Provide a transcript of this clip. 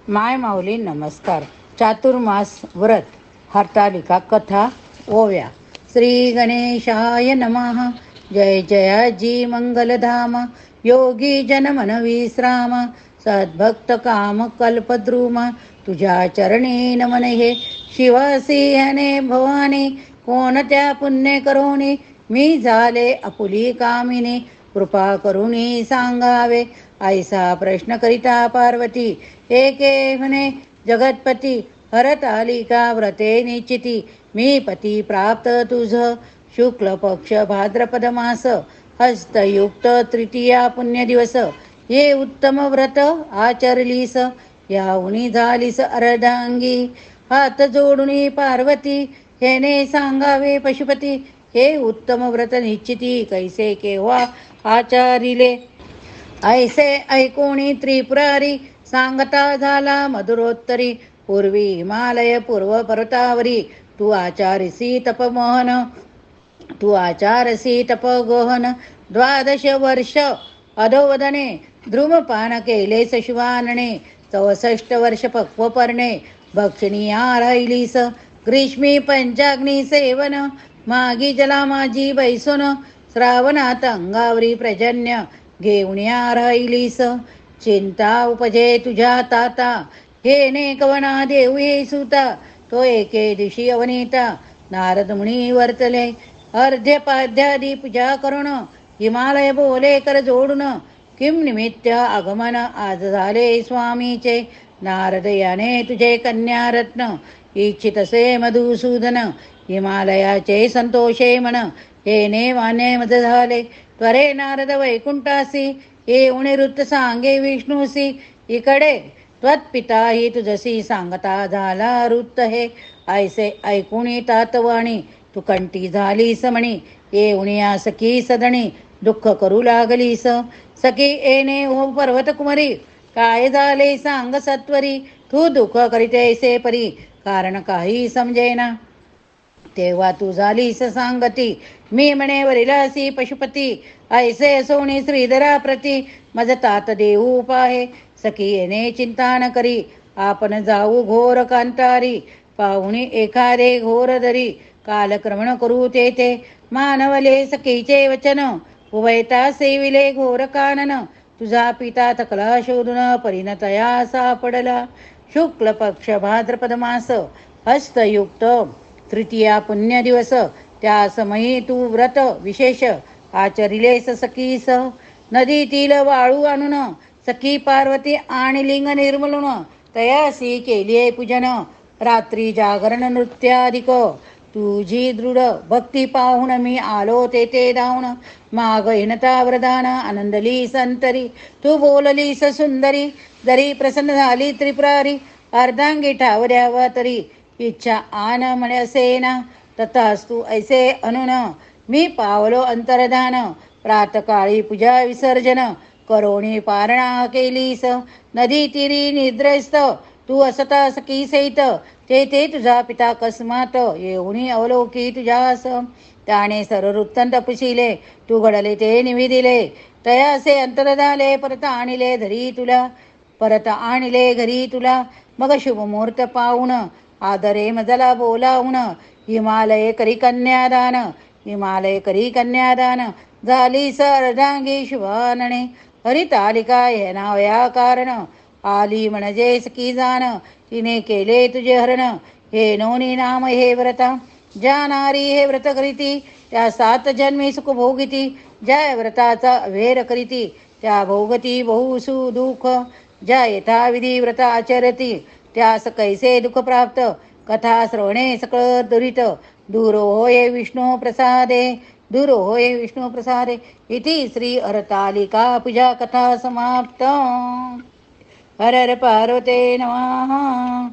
माय माऊली नमस्कार. चातुर्मास व्रत हरतालिका कथा ओव्या. श्री गणेशाय नमः. जय जयाजी मंगलधाम. योगी जनमन विश्राम. सद्भक्त काम कल्पद्रुम. तुझ्या चरणी नमन हे शिवसिंहने भवानी. कोणत्या पुण्य करोनी मी झाले आपुली कामिनी. कृपा करुणी सांगावे ऐसा प्रश्न करिता पार्वती. एके म्हणे जगतपती हरतालिका व्रते निश्चिती. मी पती प्राप्त तुझ शुक्ल पक्ष भाद्रपद मास हस्तयुक्त तृतीया पुण्य दिवस. हे उत्तम व्रत आचरलीस याउनी झालीस अर्धांगी. हात जोडुनी पार्वती हेने सांगावे पशुपती. हे उत्तम व्रत निश्चिती कैसे केव्हा आचारिले. ऐसे ऐकोणी त्रिपुरारी सांगता झाला मधुरोत्तरी. पूर्वी हिमालय पूर्व पर्वतावरी तू आचारसी तपमोहन. तू आचारसी तपगोहन. 12 वर्ष अधोवदने धूमपान केले शिवानने. 64 वर्ष पक्वपर्णे भक्षणीया राहिलीस. ग्रीष्मी पंचाग्नी सेवन मागी जला माझी बैसून. श्रावणात अंगावरी प्रजन्य घेऊनिया राहिलीस. चिंता उपजे तुझ्या ताता हे ने कवना देऊ हे सुता. तो एके दिवशी अवनीता नारद मुनी वर्तले. अर्ध्य पूजा करून हिमालय बोले कर जोडून. किम निमित्त आगमन आज झाले स्वामीचे. नारद याने तुझे कन्यारत्न इच्छितसे मधुसूदन. हिमालयाचे संतोषे मन हे ने वाने मज झाले. त्वरे नारद वैकुंठासी येऊन वृत्त सांगे विष्णूसी. इकडे त्वत्पिता ही तुझसी सांगता झाला वृत्त हे. ऐसे ऐकुणी तातवाणी तू कंठी झालीस म्हणी. येऊनिया सखी सदणी दुःख करू लागलीस. सखी येणे ओ पर्वत कुमारी काय झाले सांग सत्वरी. तू दुःख करीतेसे परी कारण काही समजेना. तेव्हा तू झालीस सांगती मी म्हणे वरिलासी पशुपती. ऐसे सोनी श्रीधरा प्रती मज तात देऊ पाहे. सखी येणे चिंता न करी आपण जाऊ घोर कांतारी. पाहुणी एखादे घोर दरी कालक्रमण करू तेथे. मानवले सखीचे वचन उभयता सेविले घोर कानन. तुझा पिता थकला शोधून परिणतया सापडला. शुक्ल पक्ष भाद्रपद मास हस्तयुक्त तृतीया पुण्य दिवस. त्या समयी तू व्रत विशेष आचरिलेस सखीस. नदीतील वाळू आणून सखी पार्वती आणि लिंग निर्मलून तयासी केलिये पूजन. रात्री जागरण नृत्याधिक तुझी दृढ भक्ती पाहून मी आलो तेथे धावून. माग हिनता वरदान आनंदली संतरी. तू बोललीस सुंदरी जरी प्रसन्न झाली त्रिपुरारी. अर्धांगी ठावऱ्यावा तरी इच्छा आन म्हणसेना. तथास्तु ऐसे अनुन मी पावलो अंतर्धान. प्रातकाळी पूजा विसर्जन करोणी पारणा केलीस. नदी तिरी निद्रस्त तू असता सखी सहित. तेथे तुझा पिता अकस्मात येऊनी अवलोकी तुझ्यास. त्याने सर्व वृत्तांत पुसिले तू घडले ते निविदिले. तयासे अंतर झाले परत आणले घरी तुला. परत आणले घरी तुला. मग शुभमुहूर्त पाहून आदरे मजला बोलावून. हिमालय करी कन्यादान. हिमालय करी कन्यादान झाली अर्धांगी शुभानने. हरितालिका हे नाव या कारण आली म्हणजे सखी जाण. तिने केले तुझे हरण हे नोनी नाम हे व्रता. ज्या नारी हे व्रत करीती त्या 7 जन्मी सुख भोगिती. ज्या व्रताचा वेर करीती त्या भोगती बहु दुःख. ज्या यथाविधी व्रत आचरती त्यास कैसे दुःख प्राप्त. कथा श्रवणे सकळ दुरित दूर होय विष्णू प्रसादे. दूर होय विष्णू प्रसादे. इति श्री हरतालिका पूजा कथा समाप्त. हर हर पार्वते नमः.